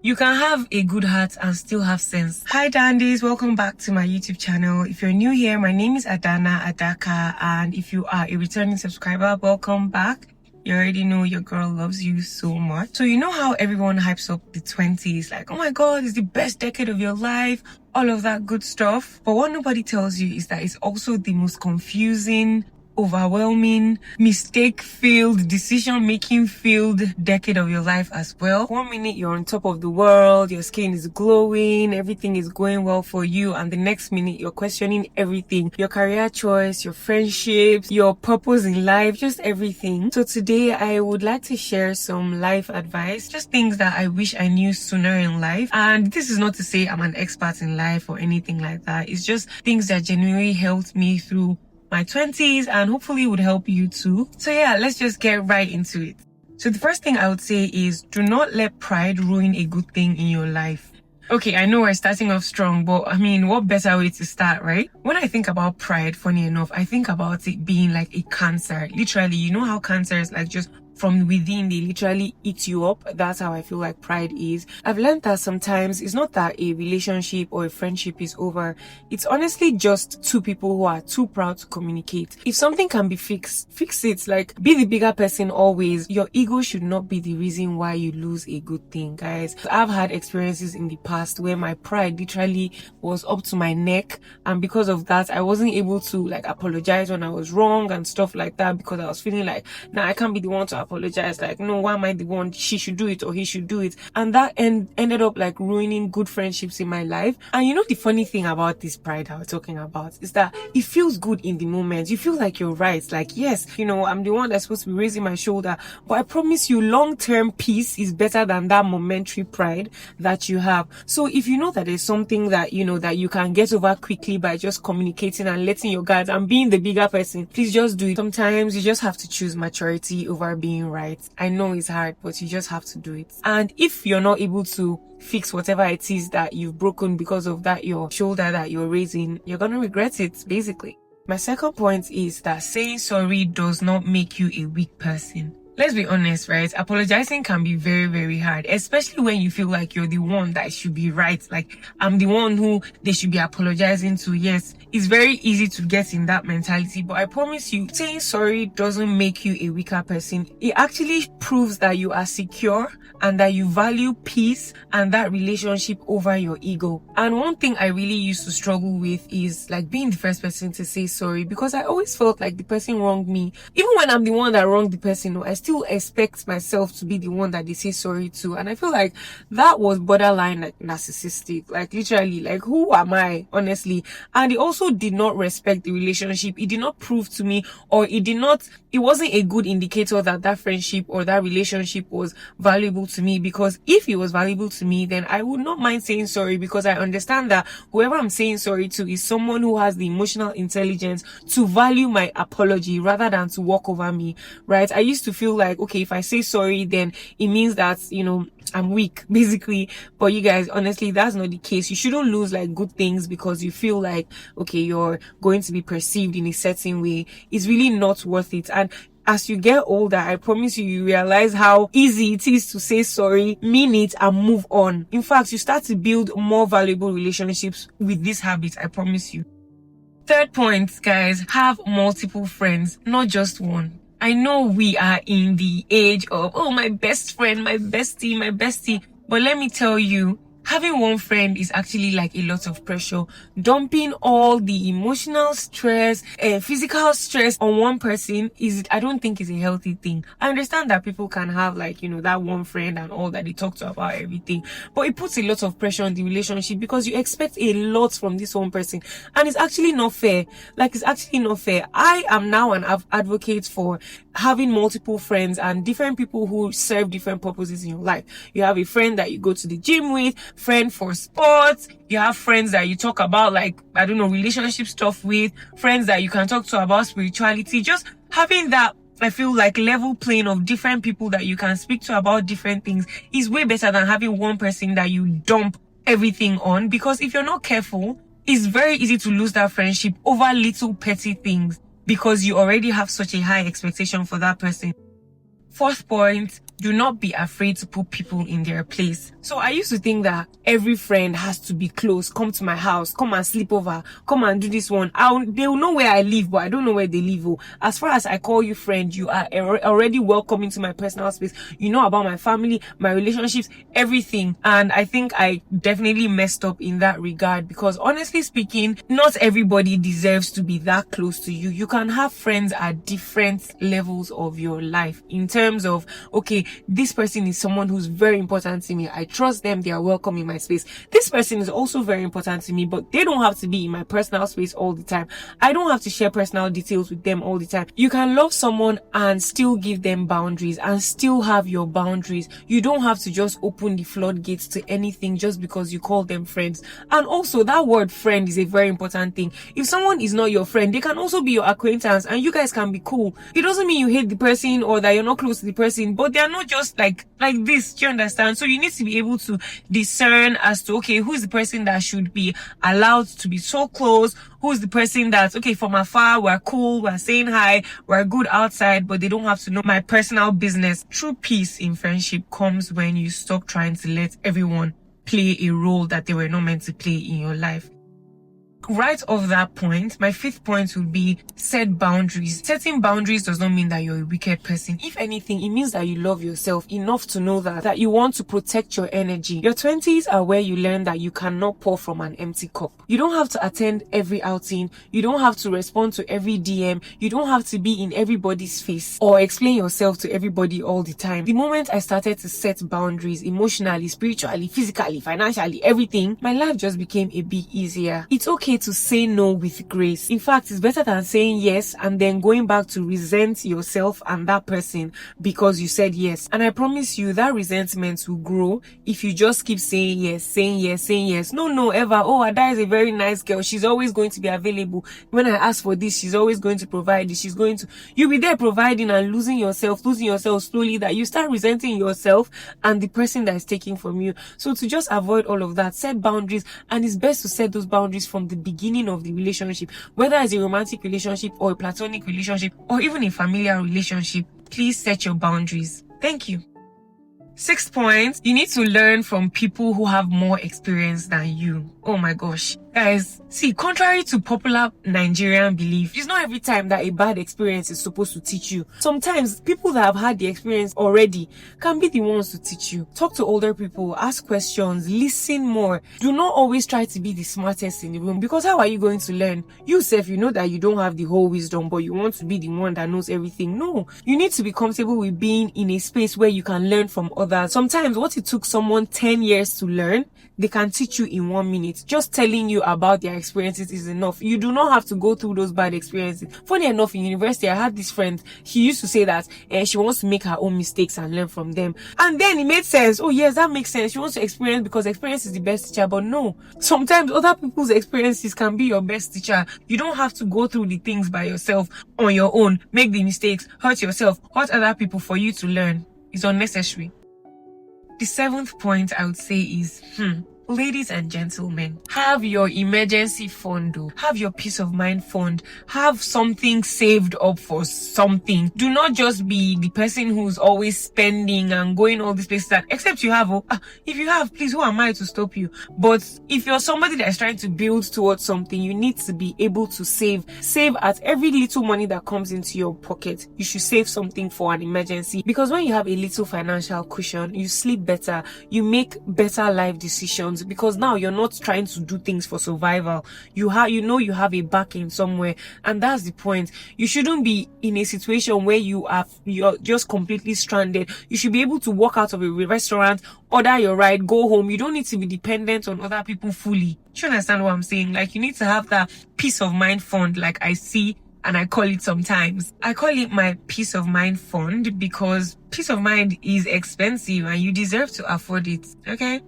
You can have a good heart and still have sense. Hi Dandies, welcome back to my YouTube channel. If you're new here, my name is Adaka, and if you are a returning subscriber, welcome back. You already know your girl loves you so much. So you know how everyone hypes up the 20s, like, oh my god, it's the best decade of your life, all of that good stuff. But what nobody tells you is that it's also the most confusing, overwhelming, mistake-filled, decision-making-filled decade of your life as well. 1 minute you're on top of the world, your skin is glowing, everything is going well for you, and the next minute you're questioning everything, your career choice, your friendships, your purpose in life, just everything. So today I would like to share some life advice, just things that I wish I knew sooner in life. And this is not to say I'm an expert in life or anything like that. It's just things that genuinely helped me through my 20s and hopefully would help you too. So yeah, let's just get right into it. So the first thing I would say is do not let pride ruin a good thing in your life. Okay, I know we're starting off strong, but I mean, what better way to start, right? When I think about pride, funny enough, I think about it being like a cancer. Literally, you know how cancer is like just from within, they literally eat you up. That's how I feel like pride is. I've learned that sometimes it's not that a relationship or a friendship is over. It's honestly just two people who are too proud to communicate. If something can be fixed, fix it. Like, be the bigger person always. Your ego should not be the reason why you lose a good thing, guys. I've had experiences in the past where my pride literally was up to my neck, and because of that, I wasn't able to like apologize when I was wrong and stuff like that, because I was feeling like, nah, I can't be the one to apologize. Like, no, why am I the one? She should do it or he should do it. And that ended up like ruining good friendships in my life. And you know, the funny thing about this pride I was talking about is that it feels good in the moment. You feel like you're right. Like, yes, you know, I'm the one that's supposed to be raising my shoulder. But I promise you, long-term peace is better than that momentary pride that you have. So if you know that there's something that, you know, that you can get over quickly by just communicating and letting your guards and being the bigger person, please just do it. Sometimes you just have to choose maturity over being right. I know it's hard, but you just have to do it. And if you're not able to fix whatever it is that you've broken because of that, your shoulder that you're raising, you're gonna regret it, basically. My second point is that saying sorry does not make you a weak person. Let's be honest, right? Apologizing can be very, very hard, especially when you feel like you're the one that should be right. Like, I'm the one who they should be apologizing to. Yes, it's very easy to get in that mentality, but I promise you, saying sorry doesn't make you a weaker person. It actually proves that you are secure and that you value peace and that relationship over your ego. And one thing I really used to struggle with is like being the first person to say sorry, because I always felt like the person wronged me. Even when I'm the one that wronged the person, I still expect myself to be the one that they say sorry to. And I feel like that was borderline like narcissistic. Like, literally, like, who am I, honestly? And it also did not respect the relationship. It did not prove to me, or it wasn't a good indicator that that friendship or that relationship was valuable to me. Because if it was valuable to me, then I would not mind saying sorry, because I understand that whoever I'm saying sorry to is someone who has the emotional intelligence to value my apology rather than to walk over me, right? I used to feel like, okay, if I say sorry, then it means that, you know, I'm weak, basically. But you guys, honestly, that's not the case. You shouldn't lose like good things because you feel like, okay, you're going to be perceived in a certain way. It's really not worth it. And as you get older, I promise you, you realize how easy it is to say sorry, mean it, and move on. In fact, you start to build more valuable relationships with this habit, I promise you. Third point, guys, have multiple friends, not just one. I know we are in the age of, oh, my best friend, my bestie. But let me tell you, having one friend is actually like a lot of pressure. Dumping all the emotional stress, physical stress on one person I don't think is a healthy thing. I understand that people can have like, you know, that one friend and all that they talk to about everything, but it puts a lot of pressure on the relationship because you expect a lot from this one person, and it's actually not fair. Like, it's actually not fair. I am now an advocate for having multiple friends and different people who serve different purposes in your life. You have a friend that you go to the gym with, friend for sports, you have friends that you talk about like, I don't know, relationship stuff with, friends that you can talk to about spirituality. Just having that, I feel like, level playing of different people that you can speak to about different things is way better than having one person that you dump everything on. Because if you're not careful, it's very easy to lose that friendship over little petty things because you already have such a high expectation for that person. Fourth point, Do not be afraid to put people in their place. So I used to think that every friend has to be close. Come to my house, come and sleep over, come and do this one. They will know where I live, but I don't know where they live. Oh. As far as I call you friend, you are already welcome into my personal space. You know about my family, my relationships, everything. And I think I definitely messed up in that regard, because honestly speaking, not everybody deserves to be that close to you. You can have friends at different levels of your life, in terms of, okay, this person is someone who's very important to me. I trust them. They are welcome in my space. This person is also very important to me, but they don't have to be in my personal space all the time. I don't have to share personal details with them all the time. You can love someone and still give them boundaries and still have your boundaries. You don't have to just open the floodgates to anything just because you call them friends. And also, that word friend is a very important thing. If someone is not your friend, they can also be your acquaintance and you guys can be cool. It doesn't mean you hate the person or that you're not close to the person, but they are not just like this. Do you understand? So you need to be able to discern as to, okay, who's the person that should be allowed to be so close, who's the person that, okay, from afar, we're cool, we're saying hi, we're good outside, but they don't have to know my personal business. True peace in friendship comes when you stop trying to let everyone play a role that they were not meant to play in your life. Right off that point, my fifth point would be set boundaries. Setting boundaries does not mean that you're a wicked person. If anything, it means that you love yourself enough to know that you want to protect your energy. Your 20s are where you learn that you cannot pour from an empty cup. You don't have to attend every outing. You don't have to respond to every DM. You don't have to be in everybody's face or explain yourself to everybody all the time. The moment I started to set boundaries emotionally, spiritually, physically, financially, everything, my life just became a bit easier. It's okay to say no with grace. In fact, it's better than saying yes and then going back to resent yourself and that person because you said yes. And I promise you that resentment will grow if you just keep saying yes, saying yes, saying yes. No, ever. Oh, Ada is a very nice girl. She's always going to be available. When I ask for this, she's always going to provide this. You'll be there providing and losing yourself slowly, that you start resenting yourself and the person that is taking from you. So to just avoid all of that, set boundaries, and it's best to set those boundaries from the beginning of the relationship, whether it's a romantic relationship or a platonic relationship or even a familiar relationship. Please set your boundaries. Thank you. Sixth point, you need to learn from people who have more experience than you. Oh my gosh. Guys, see, contrary to popular Nigerian belief, it's not every time that a bad experience is supposed to teach you. Sometimes people that have had the experience already can be the ones to teach you. Talk to older people, ask questions, listen more. Do not always try to be the smartest in the room, because how are you going to learn? You self, you know that you don't have the whole wisdom, but you want to be the one that knows everything. No, you need to be comfortable with being in a space where you can learn from others. Sometimes what it took someone 10 years to learn, they can teach you in 1 minute. Just telling you about their experiences is enough. You do not have to go through those bad experiences. Funny enough, in university, I had this friend. She used to say that she wants to make her own mistakes and learn from them. And then it made sense. Oh yes, that makes sense. She wants to experience because experience is the best teacher. But no, sometimes other people's experiences can be your best teacher. You don't have to go through the things by yourself on your own. Make the mistakes, hurt yourself, hurt other people for you to learn. It's unnecessary. The seventh point I would say is, ladies and gentlemen, have your emergency fund. Have your peace of mind fund. Have something saved up for something. Do not just be the person who's always spending and going all these places. Except you have. If you have, please, who am I to stop you? But if you're somebody that's trying to build towards something, you need to be able to save. Save at every little money that comes into your pocket. You should save something for an emergency. Because when you have a little financial cushion, you sleep better. You make better life decisions. Because now you're not trying to do things for survival. You have a backing somewhere, and that's the point. You shouldn't be in a situation where you're just completely stranded. You should be able to walk out of a restaurant, order your ride, go home. You don't need to be dependent on other people fully. Do you understand what I'm saying? Like, you need to have that peace of mind fund, like I see and I call it sometimes. I call it my peace of mind fund because peace of mind is expensive and you deserve to afford it. Okay?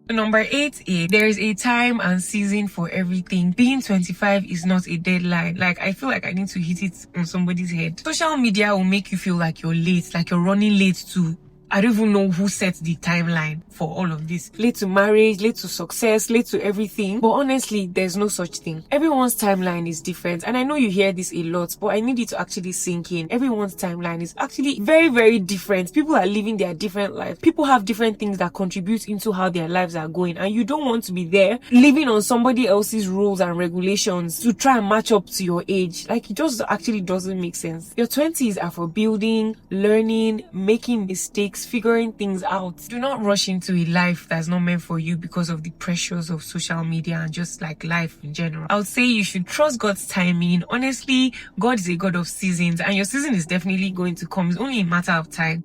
Number 8 is there is a time and season for everything. Being 25 is not a deadline. Like, I feel like I need to hit it on somebody's head. Social media will make you feel like you're late, like you're running late to I don't even know who set the timeline for all of this. Late to marriage, late to success, late to everything. But honestly, there's no such thing. Everyone's timeline is different. And I know you hear this a lot, but I need it to actually sink in. Everyone's timeline is actually very, very different. People are living their different lives. People have different things that contribute into how their lives are going. And you don't want to be there living on somebody else's rules and regulations to try and match up to your age. Like, it just actually doesn't make sense. Your 20s are for building, learning, making mistakes, figuring things out. Do not rush into a life that's not meant for you because of the pressures of social media and just like life in general. I would say you should trust God's timing. Honestly, God is a God of seasons, and your season is definitely going to come. It's only a matter of time.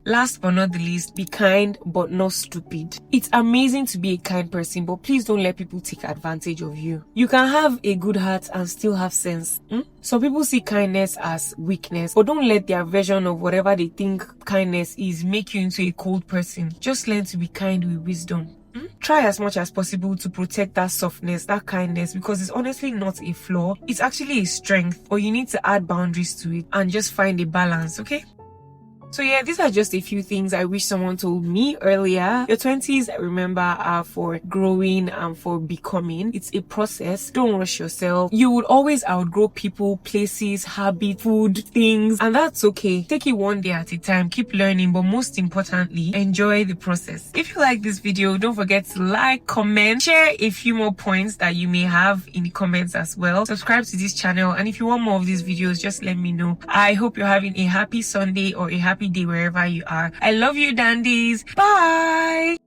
Last but not the least, be kind but not stupid. It's amazing to be a kind person, but please don't let people take advantage of you. You can have a good heart and still have sense. Some people see kindness as weakness, but don't let their version of whatever they think kindness is make you into a cold person. Just learn to be kind with wisdom. Try as much as possible to protect that softness, that kindness, because it's honestly not a flaw. It's actually a strength, but you need to add boundaries to it and just find a balance, okay? So yeah, these are just a few things I wish someone told me earlier. Your 20s, remember, are for growing and for becoming. It's a process. Don't rush yourself. You would always outgrow people, places, habits, food, things, and that's okay. Take it one day at a time. Keep learning, but most importantly, enjoy the process. If you like this video, don't forget to like, comment, share a few more points that you may have in the comments as well. Subscribe to this channel, and if you want more of these videos, just let me know. I hope you're having a happy Sunday or a happy day wherever you are. I love you, dandies. Bye.